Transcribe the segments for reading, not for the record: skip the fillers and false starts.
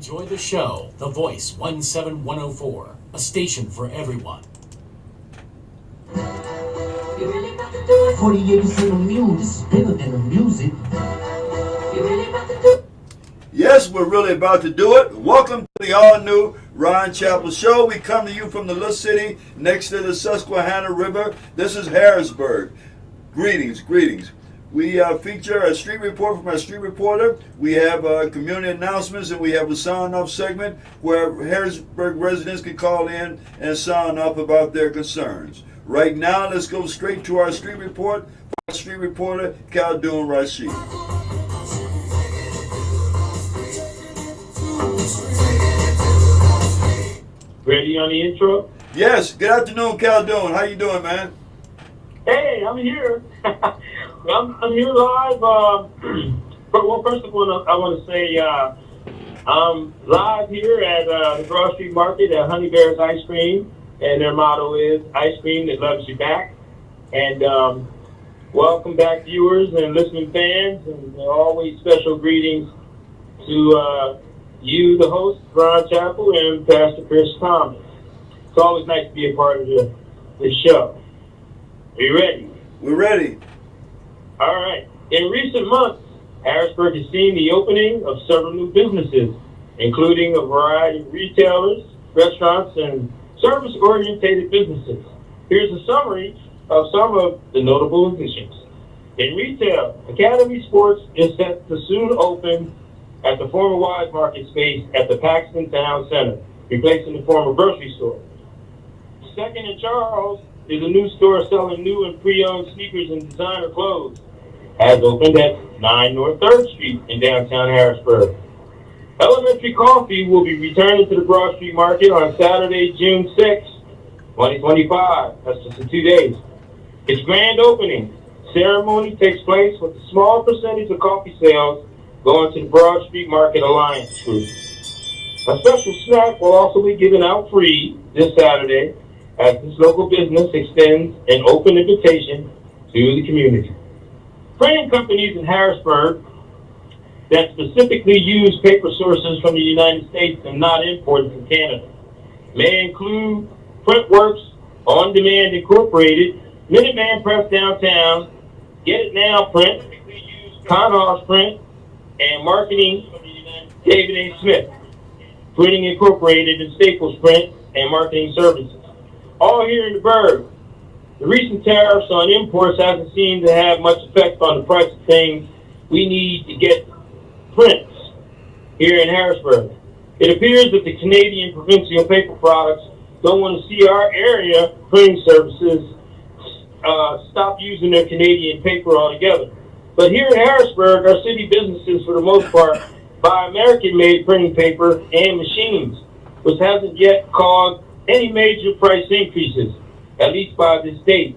Enjoy the show, The Voice 17104, a station for everyone. You really about to do it? 40 years in the mule, this is bigger than the music. You really about to do it? Yes, we're really about to do it. Welcome to the all-new Ron Chapel Show. We come to you from the little city next to the Susquehanna River. This is Harrisburg. Greetings, greetings. We feature a street report from our street reporter. We have community announcements, and we have a sound-off segment where Harrisburg residents can call in and sound off about their concerns. Right now, let's go straight to our street report. Our street reporter, Khaldun Rashid. Ready on the intro? Yes. Good afternoon, Khaldun. How you doing, man? Hey, I'm here. I'm here live. Well, first of all, I want to say I'm live here at the Broad Street Market at Honey Bear's Ice Cream, and their motto is "Ice Cream that loves you back." And welcome back, viewers and listening fans, and always special greetings to you, the host, Ron Chapel, and Pastor Chris Thomas. It's always nice to be a part of the show. Are you ready? We're ready. All right. In recent months, Harrisburg has seen the opening of several new businesses, including a variety of retailers, restaurants, and service-oriented businesses. Here's a summary of some of the notable additions. In retail, Academy Sports is set to soon open at the former Wise Market space at the Paxton Town Center, replacing the former grocery store. Second and Charles is a new store selling new and pre-owned sneakers and designer clothes. Has opened at 9 North 3rd Street in downtown Harrisburg. Elementary Coffee will be returning to the Broad Street Market on Saturday, June 6, 2025. That's just in 2 days. Its grand opening ceremony takes place with a small percentage of coffee sales going to the Broad Street Market Alliance Group. A special snack will also be given out free this Saturday as this local business extends an open invitation to the community. Printing companies in Harrisburg that specifically use paper sources from the United States and not imported from Canada may include Printworks, On Demand Incorporated, Minuteman Press Downtown, Get It Now Print, Conhouse Print, and Marketing David A. Smith, Printing Incorporated, and Staples Print and Marketing Services. All here in the Burg. The recent tariffs on imports hasn't seemed to have much effect on the price of things we need to get prints here in Harrisburg. It appears that the Canadian provincial paper products don't want to see our area printing services stop using their Canadian paper altogether. But here in Harrisburg, our city businesses, for the most part, buy American-made printing paper and machines, which hasn't yet caused any major price increases, at least by this date.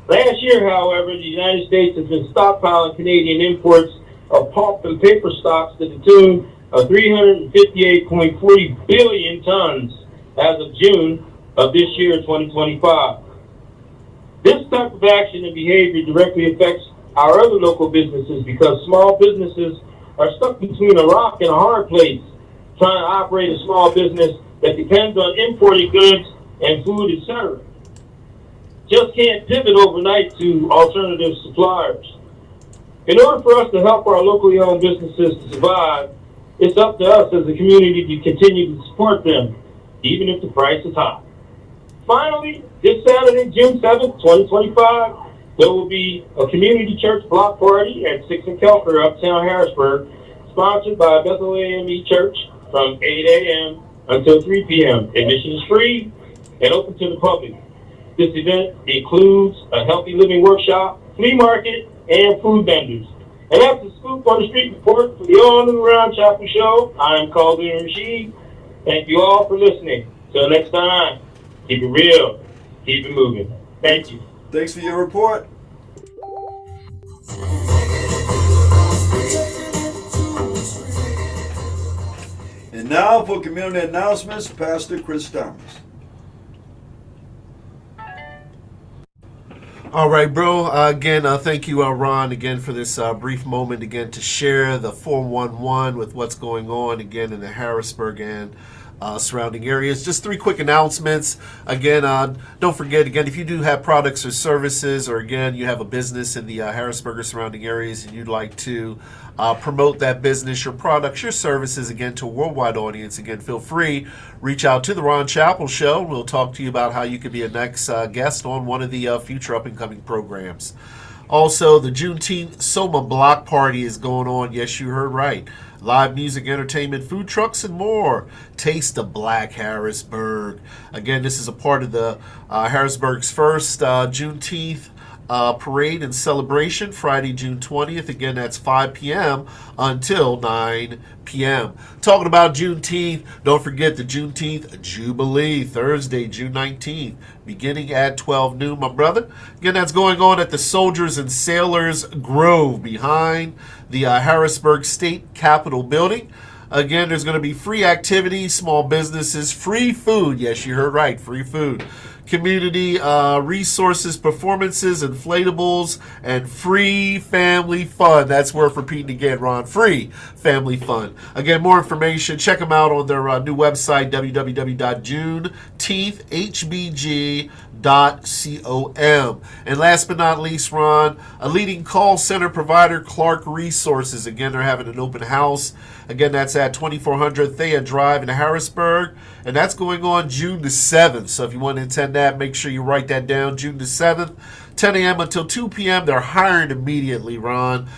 Last year, however, the United States has been stockpiling Canadian imports of pulp and paper stocks to the tune of 358.40 billion tons as of June of this year, 2025. This type of action and behavior directly affects our other local businesses because small businesses are stuck between a rock and a hard place trying to operate a small business that depends on imported goods and food, etc. Just can't pivot overnight to alternative suppliers. In order for us to help our locally owned businesses to survive, it's up to us as a community to continue to support them, even if the price is high. Finally, this Saturday, June 7th, 2025, there will be a community church block party at 6 and Kelker, uptown Harrisburg, sponsored by Bethel AME Church from 8 a.m. until 3 p.m. Admission is free and open to the public. This event includes a healthy living workshop, flea market, and food vendors. And that's the scoop on the street report for the all-new Ron Chapel Show. I'm Khaldun Rashid. Thank you all for listening. Till next time, keep it real, keep it moving. Thank you. Thanks for your report. And now for community announcements, Pastor Chris Thomas. All right, bro. Again, thank you, Ron, again for this brief moment again to share the 411 with what's going on again in the Harrisburg and surrounding areas. Just three quick announcements. Again, don't forget, again, if you do have products or services, or again, you have a business in the Harrisburg or surrounding areas and you'd like to promote that business, your products, your services, again, to a worldwide audience, again, feel free. Reach out to the Ron Chappell Show. We'll talk to you about how you could be a next guest on one of the future up and coming programs. Also, the Juneteenth Soma Block Party is going on. Yes, you heard right. Live music, entertainment, food trucks, and more. Taste of Black Harrisburg. Again, this is a part of the Harrisburg's first Juneteenth parade and celebration, Friday, June 20th. Again, that's 5 p.m. until 9 p.m. Talking about Juneteenth, don't forget the Juneteenth Jubilee, Thursday, June 19th, beginning at 12 noon, my brother. Again, that's going on at the Soldiers and Sailors Grove behind the Harrisburg State Capitol building. Again, there's going to be free activities, small businesses, free food. Yes, you heard right, free food. Community resources, performances, inflatables, and free family fun. That's worth repeating again, Ron. Free family fun. Again, more information, check them out on their new website, www.juneteenthhbg.com. And last but not least, Ron, a leading call center provider, Clark Resources. Again, they're having an open house. Again, that's at 2400 Thea Drive in Harrisburg. And that's going on June the 7th. So if you want to attend that, make sure you write that down. June the 7th, 10 a.m. until 2 p.m. They're hiring immediately, Ron.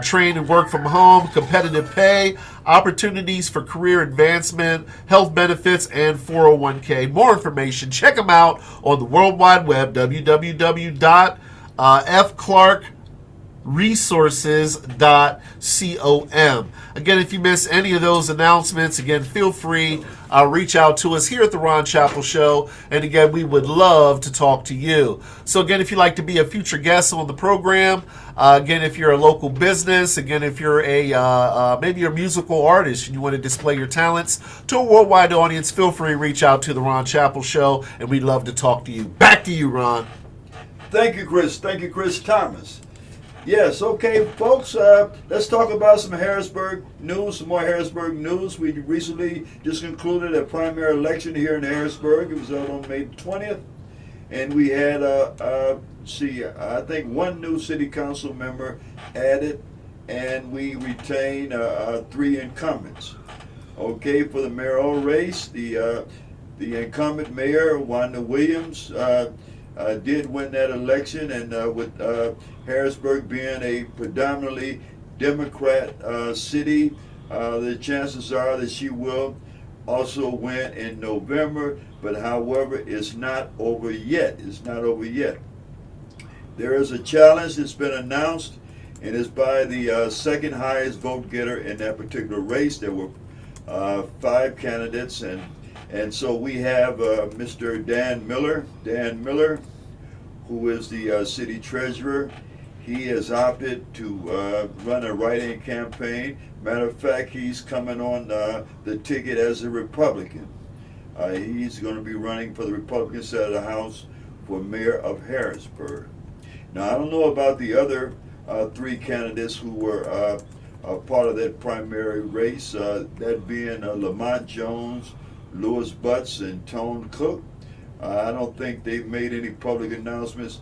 Train and work from home, competitive pay, opportunities for career advancement, health benefits, and 401k. More information, check them out on the World Wide Web, www.fclarkresources.com. Again, if you miss any of those announcements, again, feel free. Reach out to us here at the Ron Chappell Show. And again, we would love to talk to you. So again, if you'd like to be a future guest on the program, again, if you're a local business, again, if you're a maybe you're a musical artist and you want to display your talents to a worldwide audience, feel free to reach out to the Ron Chappell Show, and we'd love to talk to you. Back to you, Ron. Thank you, Chris. Thank you, Chris Thomas. Yes, okay, folks, let's talk about some Harrisburg news, some more Harrisburg news. We recently just concluded a primary election here in Harrisburg. It was held on May 20th, and we had, I think one new city council member added, and we retained 3 incumbents. Okay, for the mayoral race, the incumbent mayor, Wanda Williams, did win that election, and with Harrisburg being a predominantly Democrat city, the chances are that she will also win in November. But however, it's not over yet. It's not over yet. There is a challenge that's been announced, and it's by the second highest vote getter in that particular race. There were 5 candidates, and so we have Mr. Dan Miller, who is the city treasurer. He has opted to run a write-in campaign. Matter of fact, he's coming on the ticket as a Republican. He's going to be running for the Republican side of the House for mayor of Harrisburg. Now, I don't know about the other 3 candidates who were part of that primary race, that being Lamont Jones, Lewis Butts, and Tone Cook. I don't think they've made any public announcements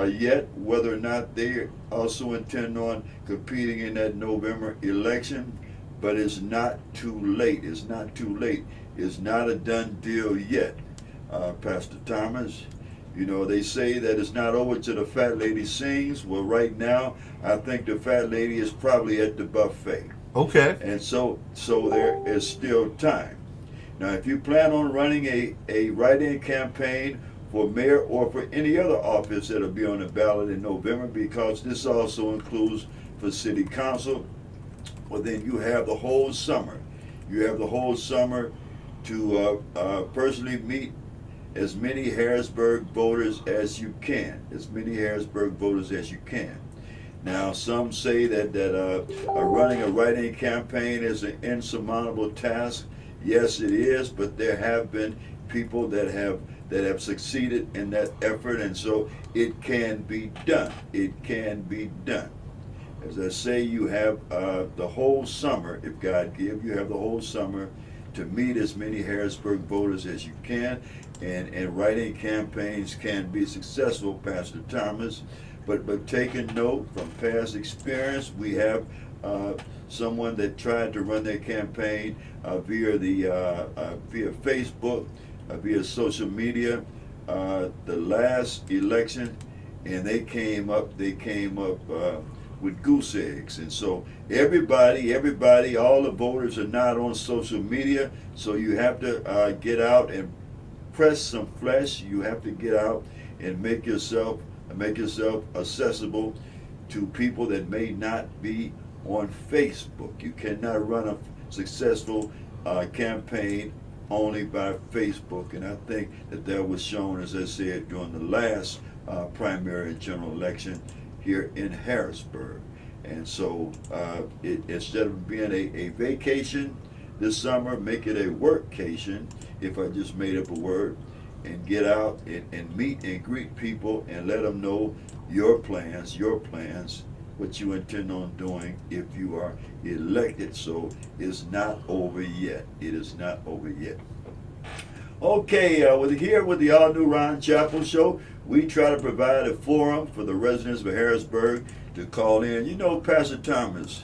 yet whether or not they also intend on competing in that November election, but it's not too late. It's not too late. It's not a done deal yet, Pastor Thomas. You know, they say that it's not over till the fat lady sings. Well, right now, I think the fat lady is probably at the buffet. Okay. And so there is still time. Now, if you plan on running a write-in campaign for mayor or for any other office that'll be on the ballot in November, because this also includes for city council, well, then you have the whole summer. You have the whole summer to personally meet as many Harrisburg voters as you can. As many Harrisburg voters as you can. Now, some say that running a write-in campaign is an insurmountable task. Yes, it is, but there have been people that have that have succeeded in that effort, and so it can be done. It can be done. As I say, you have the whole summer, if God give, you have the whole summer to meet as many Harrisburg voters as you can, and writing campaigns can be successful, Pastor Thomas. But taking note from past experience, we have someone that tried to run their campaign via Facebook, via social media, the last election, and they came up with goose eggs. And so everybody, all the voters are not on social media, so you have to get out and press some flesh. You have to get out and make yourself accessible to people that may not be on Facebook. You cannot run a successful campaign only by Facebook, and I think that was shown, as I said, during the last primary and general election here in Harrisburg. And so instead of being a vacation this summer, make it a workcation, if I just made up a word, and get out and meet and greet people and let them know your plans, what you intend on doing if you are elected. So it's not over yet. It is not over yet. Okay, we're here with the all-new Ron Chapel Show. We try to provide a forum for the residents of Harrisburg to call in. You know, Pastor Thomas,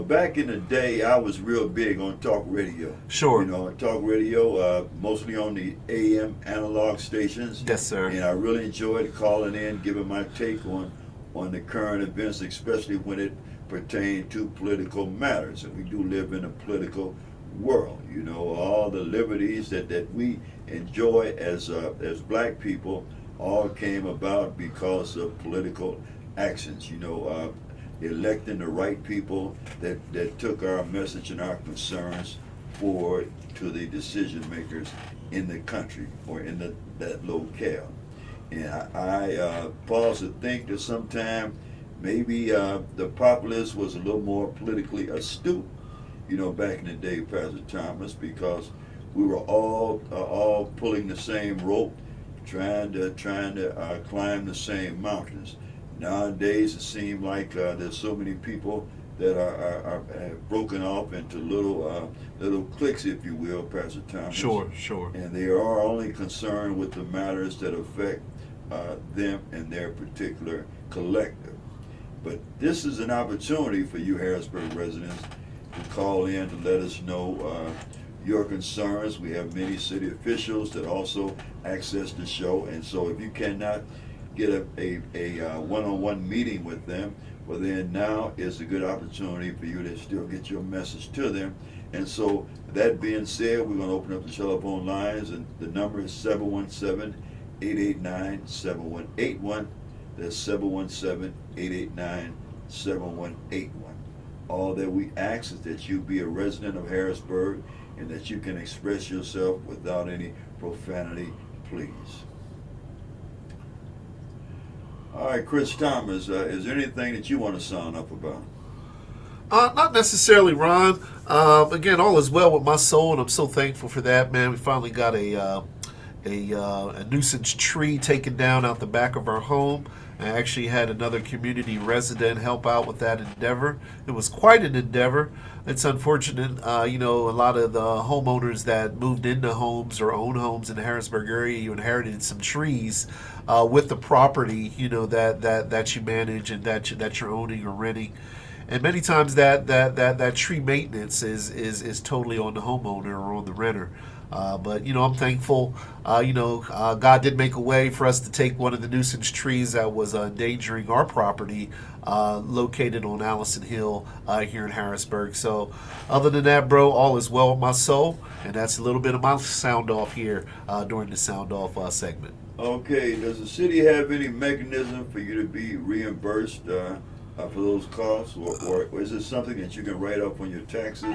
back in the day, I was real big on talk radio. Sure. Talk radio, mostly on the AM analog stations. Yes, sir. And I really enjoyed calling in, giving my take on the current events, especially when it pertained to political matters. And we do live in a political world. All the liberties that we enjoy as black people all came about because of political actions. Electing the right people that took our message and our concerns forward to the decision makers in the country or in that locale. And I pause to think that sometime maybe the populace was a little more politically astute, back in the day, Pastor Thomas, because we were all pulling the same rope, trying to climb the same mountains. Nowadays, it seems like there's so many people that are broken off into little cliques, if you will, Pastor Thomas. Sure. And they are only concerned with the matters that affect them and their particular collective. But this is an opportunity for you Harrisburg residents to call in to let us know your concerns. We have many city officials that also access the show, and so if you cannot get a one-on-one meeting with them, well, then now is a good opportunity for you to still get your message to them. And so that being said, we're going to open up the telephone lines, and the number is 717-889-7181. That's 717-889-7181. All that we ask is that you be a resident of Harrisburg and that you can express yourself without any profanity, please. All right, Chris Thomas, is there anything that you want to sign up about? Not necessarily, Ron. Again, all is well with my soul, and I'm so thankful for that, man. We finally got a nuisance tree taken down out the back of our home. I actually had another community resident help out with that endeavor. It was quite an endeavor. It's unfortunate, a lot of the homeowners that moved into homes or own homes in the Harrisburg area, you inherited some trees with the property, that you manage and that you're owning or renting. And many times that tree maintenance is totally on the homeowner or on the renter. But I'm thankful. God did make a way for us to take one of the nuisance trees that was endangering our property, located on Allison Hill here in Harrisburg. So, other than that, bro, all is well with my soul, and that's a little bit of my sound off here during the sound off segment. Okay. Does the city have any mechanism for you to be reimbursed for those costs, or is it something that you can write up on your taxes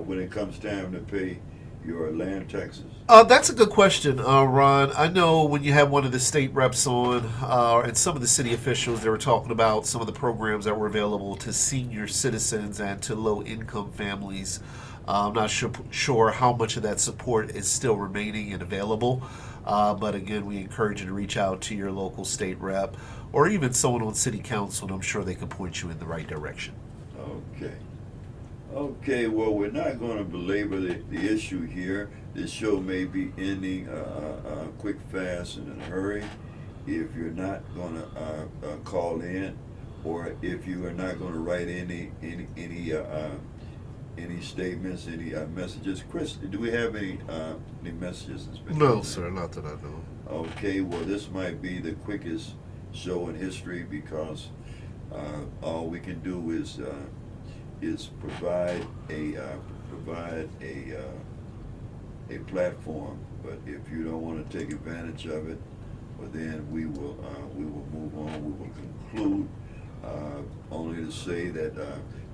when it comes time to pay your land taxes? That's a good question, Ron. I know when you had one of the state reps on, and some of the city officials, they were talking about some of the programs that were available to senior citizens and to low-income families. I'm not sure how much of that support is still remaining and available. But again, we encourage you to reach out to your local state rep or even someone on city council, and I'm sure they can point you in the right direction. Okay. Okay, well, we're not going to belabor the issue here. This show may be ending quick, fast, and in a hurry. If you're not going to call in, or if you are not going to write any statements, any messages. Chris, do we have any messages? No, sir, not that I know. Okay, well, this might be the quickest show in history because all we can do is provide a platform. But if you don't want to take advantage of it, well, then we will move on. We will conclude. Only to say that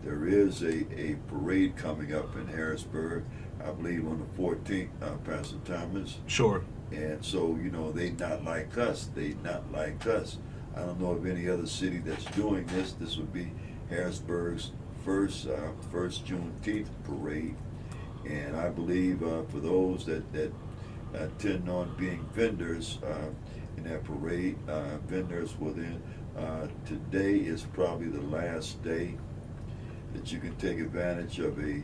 there is a parade coming up in Harrisburg, I believe on the 14th, Pastor Thomas. Sure. And so, they not like us. They not like us. I don't know of any other city that's doing this. This would be Harrisburg's first Juneteenth parade. And I believe for those that intend on being vendors in that parade, vendors will then, today is probably the last day that you can take advantage of a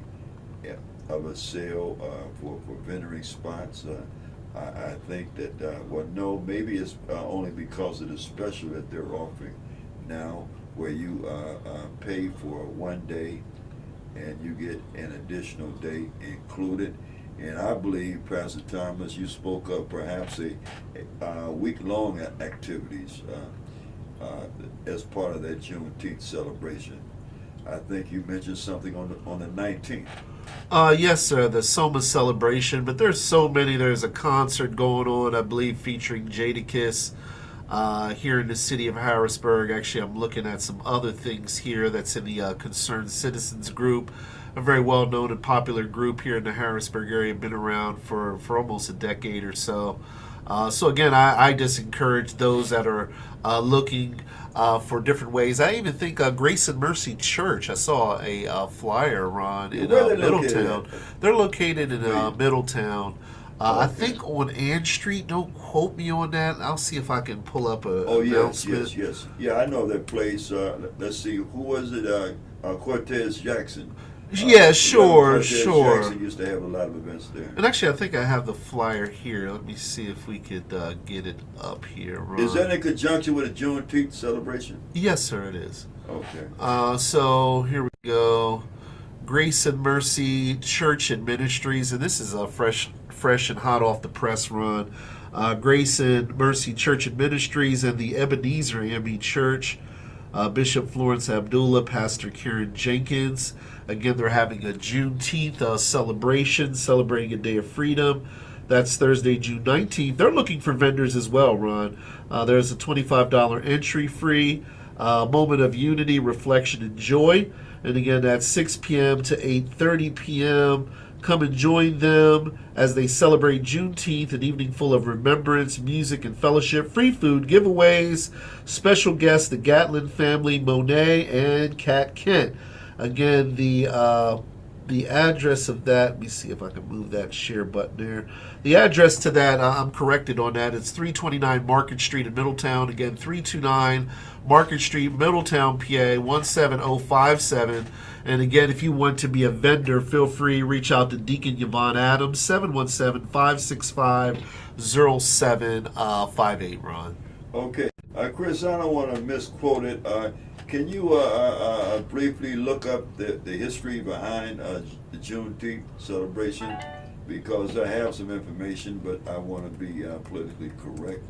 sale for vendoring spots. I think that, no, maybe it's only because of the special that they're offering now, where you pay for one day and you get an additional day included. And I believe, Pastor Thomas, you spoke of perhaps a week-long activities as part of that Juneteenth celebration. I think you mentioned something on the 19th. Yes, sir, the Soma celebration, but there's so many. There's a concert going on, I believe, featuring Jadakiss here in the city of Harrisburg. Actually, I'm looking at some other things here that's in the Concerned Citizens group, a very well-known and popular group here in the Harrisburg area, been around for almost a decade or so. So again, I just encourage those that are looking for different ways. I even think Grace and Mercy Church, I saw a flyer, Ron, in Middletown. They're located in Middletown. I think on Ann Street. Don't quote me on that. I'll see if I can pull up a announcement. Yes. Yeah, I know that place. Let's see, who was it? Cortez Jackson. Yeah, sure. Jackson used to have a lot of events there. And actually, I think I have the flyer here. Let me see if we could get it up here, Ron. Is that in conjunction with a Juneteenth celebration? Yes, sir, it is. Okay. So here we go. Grace and Mercy Church and Ministries, and this is a fresh and hot off the press, Ron. Grace and Mercy Church and Ministries and the Ebenezer AME Church. Bishop Florence Abdullah, Pastor Karen Jenkins. Again, they're having a Juneteenth celebration, celebrating a day of freedom. That's Thursday, June 19th. They're looking for vendors as well, Ron. There's a $25 entry fee, moment of unity, reflection, and joy. And again, that's 6 p.m. to 8:30 p.m. Come and join them as they celebrate Juneteenth, an evening full of remembrance, music, and fellowship, free food, giveaways, special guests, the Gatlin family, Monet, and Kat Kent. Again, the address of that, let me see if I can move that share button there. The address to that, I'm corrected on that. It's 329 Market Street in Middletown. Again, 329 Market Street, Middletown, PA, 17057. And again, if you want to be a vendor, feel free, reach out to Deacon Yvonne Adams, 717-565-0758, Ron. Okay. Chris, I don't want to misquote it. Can you briefly look up the history behind the Juneteenth celebration? Because I have some information, but I want to be politically correct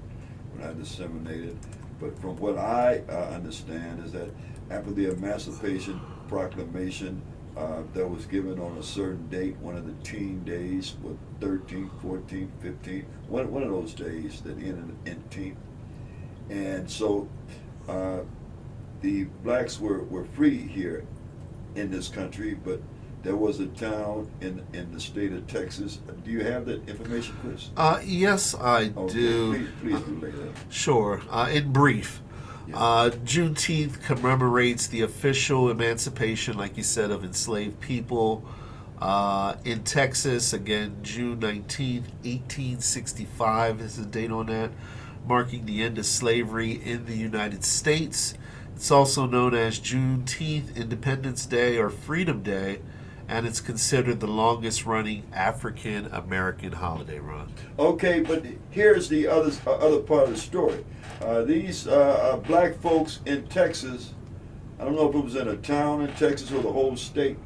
when I disseminate it. But from what I understand is that after the Emancipation Proclamation that was given on a certain date, one of the teen days, 13th, 14th, 15th, one of those days that ended in teen. And so the blacks were free here in this country, but there was a town in the state of Texas. Do you have that information, Chris? Yes, I do. Please relay that. Sure. In brief, Juneteenth commemorates the official emancipation, like you said, of enslaved people. In Texas, again, June 19th, 1865 is the date on that, marking the end of slavery in the United States. It's also known as Juneteenth, Independence Day, or Freedom Day, and it's considered the longest running African American holiday, Ron. Okay, but here's the other part of the story. These black folks in Texas, I don't know if it was in a town in Texas or the whole state,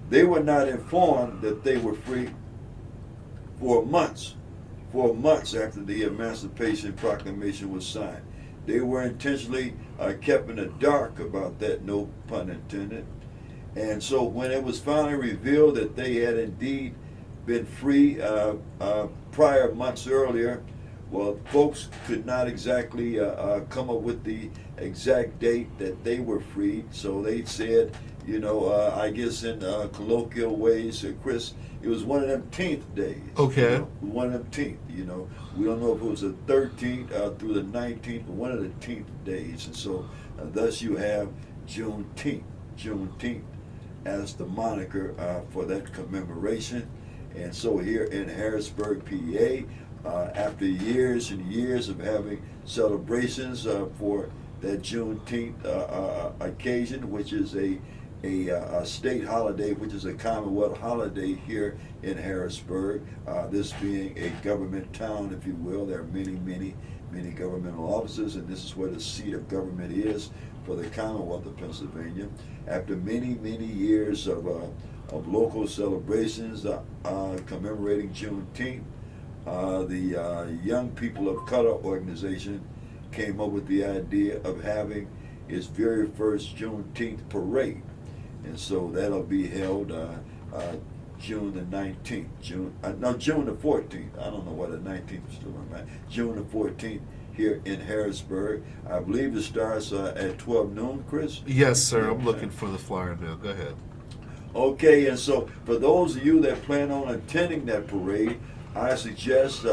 they were not informed that they were free for months after the Emancipation Proclamation was signed. They were intentionally kept in the dark about that, no pun intended. And so when it was finally revealed that they had indeed been free prior months earlier, well, folks could not exactly come up with the exact date that they were freed. So they said, I guess in colloquial ways, Chris, it was one of them 10th days. Okay. One of them 10th, We don't know if it was the 13th through the 19th, but one of the 10th days. And so thus you have Juneteenth as the moniker for that commemoration. And so here in Harrisburg, PA, after years and years of having celebrations for that Juneteenth occasion, which is a state holiday, which is a Commonwealth holiday here in Harrisburg, this being a government town, if you will. There are many governmental offices, and this is where the seat of government is for the Commonwealth of Pennsylvania. After many years of local celebrations commemorating Juneteenth, the Young People of Color organization came up with the idea of having its very first Juneteenth parade. And so that'll be held June the 19th, June the 14th. I don't know why the 19th is still on my mind. June the 14th here in Harrisburg. I believe it starts at 12 noon, Chris? Yes, sir. I'm looking for the flyer now. Go ahead. Okay, and so for those of you that plan on attending that parade, I suggest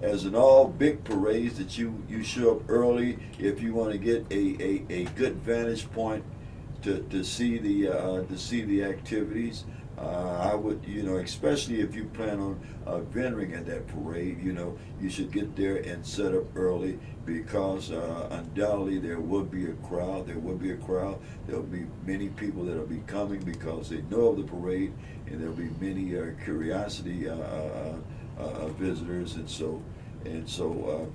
as in all big parades that you show up early if you want to get a good vantage point to see the activities. I would, especially if you plan on venturing at that parade, you should get there and set up early because undoubtedly there will be a crowd. There will be many people that will be coming because they know of the parade, and there will be many curiosity visitors, and so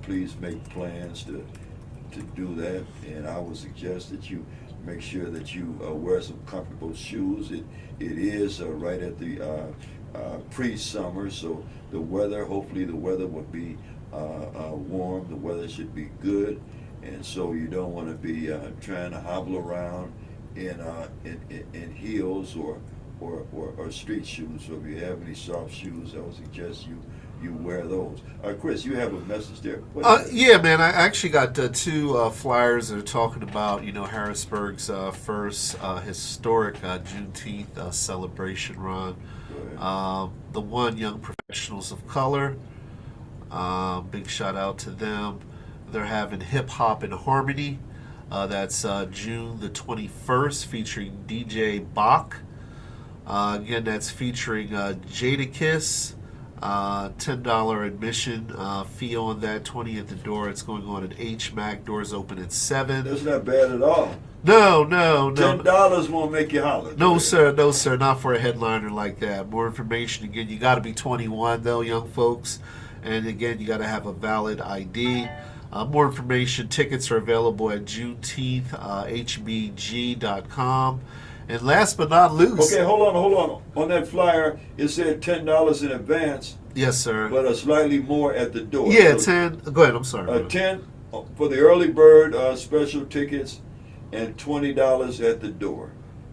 please make plans to do that. And I would suggest that you make sure that you wear some comfortable shoes. It is right at the pre-summer, so hopefully the weather will be warm. The weather should be good, and so you don't want to be trying to hobble around in heels or street shoes. So if you have any soft shoes, I would suggest you wear those. Chris, you have a message there. Yeah, man. I actually got two flyers that are talking about, Harrisburg's first historic Juneteenth celebration run. The one, Young Professionals of Color. Big shout out to them. They're having Hip Hop and Harmony. That's June the 21st, featuring DJ Bach. Again, that's featuring Jadakiss. $10 admission fee on that, 20 at the door. It's going on at HMAC. Doors open at 7. That's not bad at all. No. $10 won't make you holler. No, sir. Not for a headliner like that. More information, again, you got to be 21, though, young folks. And again, you got to have a valid ID. More information, tickets are available at juneteenthhbg.com. And last but not least... Okay, hold on. On that flyer, it said $10 in advance. Yes, sir. But slightly more at the door. Yeah, so 10... Go ahead, I'm sorry. 10 for the early bird special tickets and $20 at the door.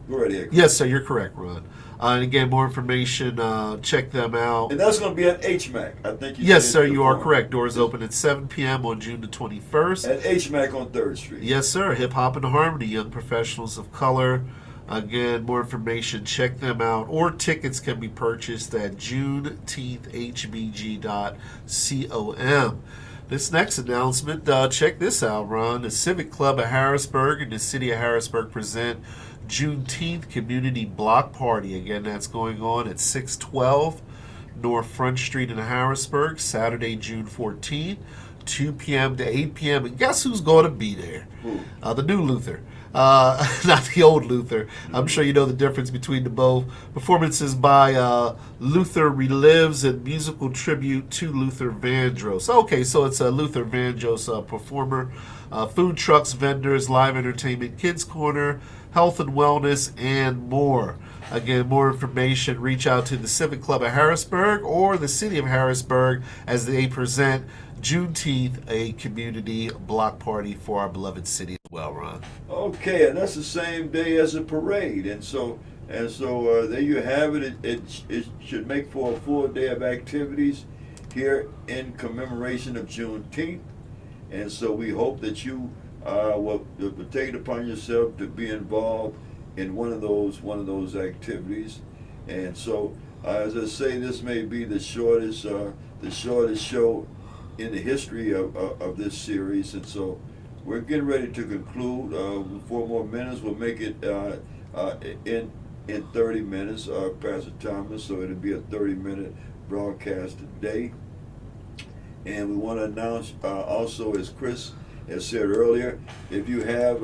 Go right ahead. Yes, sir, you're correct, Ron. And again, more information, check them out. And that's going to be at HMAC, I think you Yes, said sir, you are before. correct. Doors open at 7 p.m. on June the 21st. At HMAC on 3rd Street. Yes, sir. Hip Hop and Harmony, Young Professionals of Color. Again, more information, check them out. Or tickets can be purchased at juneteenthhbg.com. This next announcement, check this out, Ron. The Civic Club of Harrisburg and the City of Harrisburg present Juneteenth Community Block Party. Again, that's going on at 612 North Front Street in Harrisburg, Saturday, June 14th, 2 p.m. to 8 p.m. And guess who's going to be there? The new Luther. Not the old Luther. I'm sure you know the difference between the both. Performances by Luther Relives and musical tribute to Luther Vandross. Okay, so it's a Luther Vandross performer. Food trucks, vendors, live entertainment, kids corner, health and wellness, and more. Again, more information, reach out to the Civic Club of Harrisburg or the City of Harrisburg as they present Juneteenth, a community block party for our beloved city as well, Ron. Okay, and that's the same day as a parade, and so there you have it. It should make for a full day of activities here in commemoration of Juneteenth, and so we hope that you will take it upon yourself to be involved in one of those activities. And so, as I say, this may be the shortest show in the history of this series, and so we're getting ready to conclude. 4 more minutes. We'll make it in 30 minutes, Pastor Thomas. So it'll be a 30-minute broadcast today. And we want to announce also, as Chris has said earlier, if you have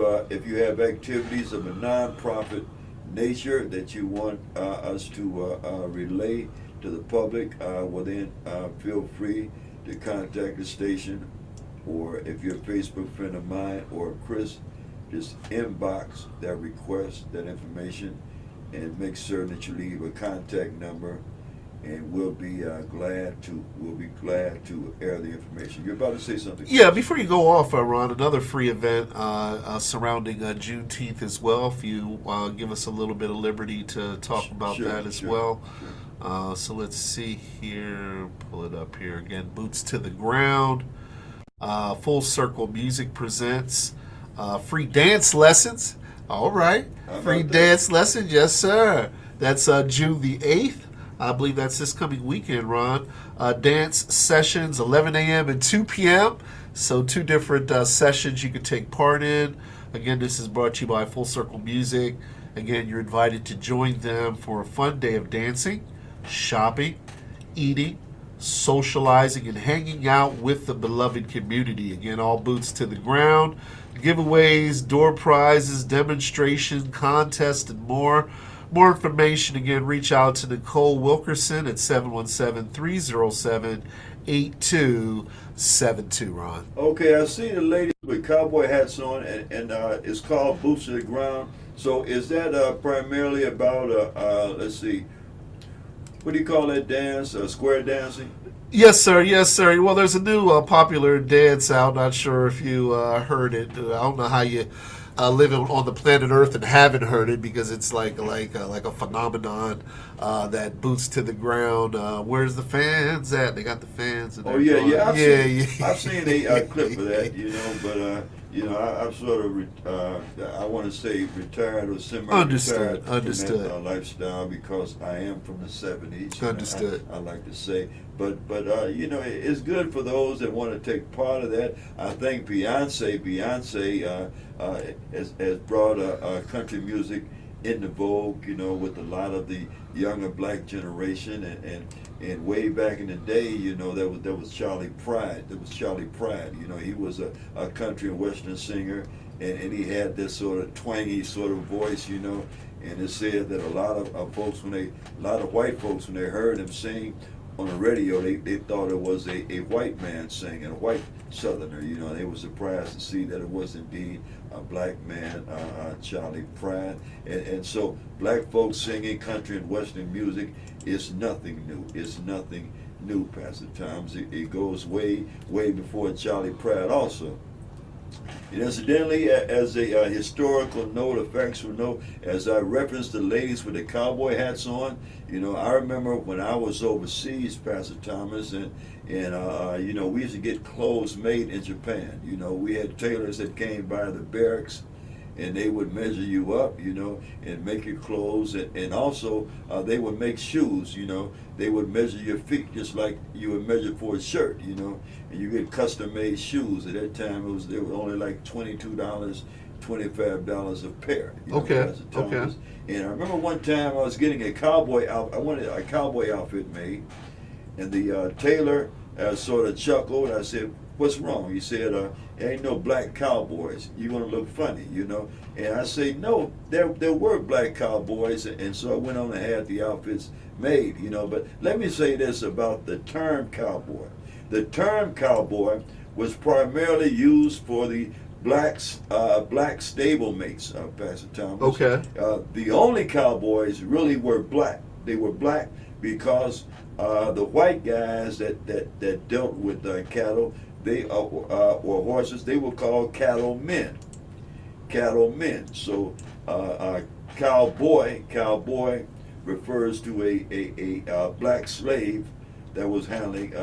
activities of a nonprofit nature that you want us to relay to the public, well then feel free to contact the station, or if you're a Facebook friend of mine or Chris, just inbox that request, that information, and make certain that you leave a contact number, and we'll be glad to air the information. You're about to say something. Yeah, before you go off, Ron, another free event surrounding Juneteenth as well. If you give us a little bit of liberty to talk about that as well. Sure. So let's see here. Pull it up here again. Boots to the Ground. Full Circle Music presents free dance lessons. All right. Free dance lessons. Yes, sir. That's June the 8th. I believe that's this coming weekend, Ron. Dance sessions, 11 a.m. and 2 p.m. So 2 different sessions you can take part in. Again, this is brought to you by Full Circle Music. Again, you're invited to join them for a fun day of dancing, shopping, eating, socializing, and hanging out with the beloved community. Again, all boots to the ground. Giveaways, door prizes, demonstration, contests, and more. More information, again, reach out to Nicole Wilkerson at 717-307-8272, Ron. Okay, I see the ladies with cowboy hats on, and it's called Boots to the Ground. So is that primarily about, let's see, what do you call that dance, square dancing? Yes, sir. Yes, sir. Well, there's a new popular dance out. Not sure if you heard it. I don't know how you live on the planet Earth and haven't heard it, because it's like a phenomenon that Boots to the Ground. Where's the fans at? They got the fans. Oh yeah. I've seen a clip of that, but I've sort of I want to say retired or semi-retired from that lifestyle, because I am from the 70s. Understood. I like to say, but it's good for those that want to take part of that. I think Beyonce has brought country music into vogue, with a lot of the younger black generation, and way back in the day, there was Charlie Pride. He was a country and western singer, and he had this sort of twangy sort of voice, and it said that a lot of white folks, when they heard him sing on the radio, they thought it was a white man singing, a white southerner, they were surprised to see that it was indeed a black man, Charlie Pride. And so black folks singing country and western music is nothing new. It's nothing new, Pastor Thomas. It goes way, way before Charlie Pride also. And incidentally, as a historical note, a factual note, as I referenced the ladies with the cowboy hats on, I remember when I was overseas, Pastor Thomas, and we used to get clothes made in Japan. We had tailors that came by the barracks, and they would measure you up, you know, and make your clothes, and also they would make shoes, you know. They would measure your feet just like you would measure for a shirt, you know, and you get custom-made shoes. At that time, they were only like $22, $25 a pair. You know, Okay. Pastor Thomas. And I remember one time I was getting a cowboy outfit. I wanted a cowboy outfit made, and the tailor sort of chuckled. I said, "What's wrong?" He said, "Ain't no black cowboys. You're gonna look funny, you know." And I say, "No, there were black cowboys," and so I went on and had the outfits made, you know. But let me say this about the term cowboy. The term cowboy was primarily used for the black stablemates, Pastor Thomas. Okay. The only cowboys really were black. They were black because the white guys that dealt with cattle, they or horses, they were called cattle men. Cattle men. So cowboy refers to a black slave that was handling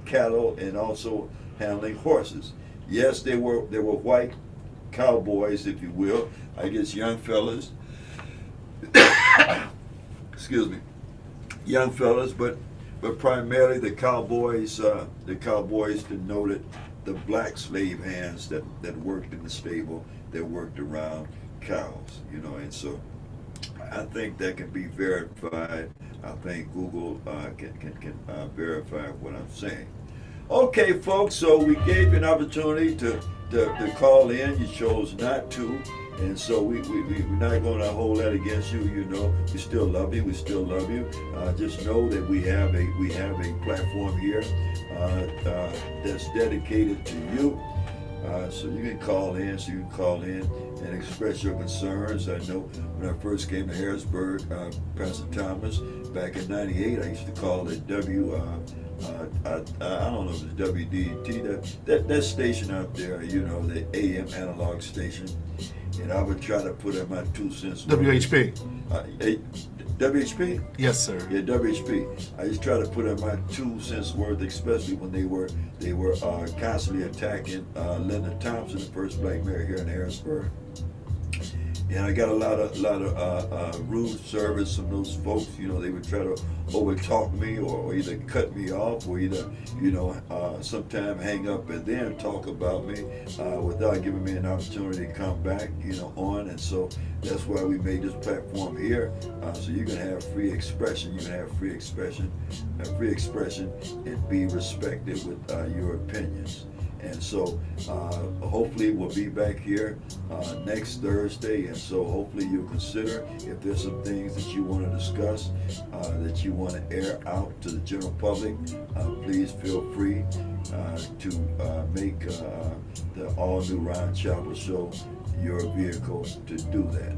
cattle and also handling horses. Yes, they were white cowboys, if you will. I guess young fellas. Excuse me, young fellas, but primarily the cowboys denoted the black slave hands that worked in the stable, that worked around cows, you know. And so I think that can be verified. I think Google can verify what I'm saying. Okay, folks, so we gave you an opportunity to call in. You chose not to. And so we're not going to hold that against you. You know, we still love you. We still love you. Just know that we have a platform here that's dedicated to you. So you can call in. And express your concerns. I know when I first came to Harrisburg, Pastor Thomas, back in '98, I used to call it I don't know if it's WDT, that station out there, you know, the AM analog station. And I would try to put in my 2 cents. WHP. WHP? Yes, sir. Yeah, WHP. I just try to put in my 2 cents worth, especially when they were constantly attacking Linda Thompson, the first black mayor here in Harrisburg. And I got a lot of rude service from those folks. You know, they would try to overtalk me or either cut me off or either, you know, sometime hang up and then talk about me without giving me an opportunity to come back, you know, on. And so that's why we made this platform here. So you can have free expression. You can have free expression and be respected with your opinions. And so hopefully we'll be back here next Thursday. And so hopefully you'll consider if there's some things that you want to discuss, that you want to air out to the general public, please feel free to make the all-new Ron Chapel Show your vehicle to do that.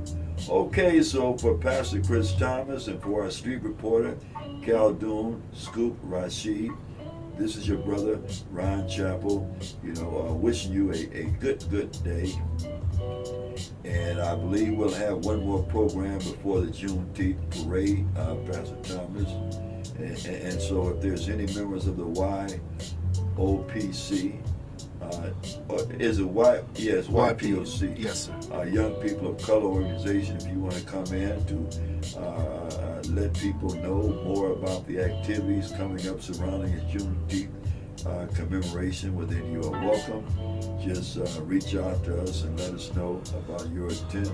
Okay, so for Pastor Chris Thomas and for our street reporter, Caldoon, Scoop, Rashid, this is your brother, Ron Chapel, you know, wishing you a good day. And I believe we'll have one more program before the Juneteenth parade, Pastor Thomas. And so if there's any members of the YOPC, is it Y? Yes, YPOC. Yes, sir. Young People of Color organization, if you want to come in to let people know more about the activities coming up surrounding the Juneteenth commemoration, well then you are welcome. Just reach out to us and let us know about your intent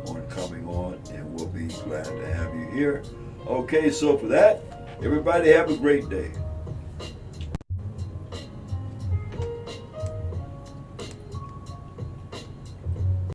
on coming on, and we'll be glad to have you here. Okay, so for that, everybody have a great day.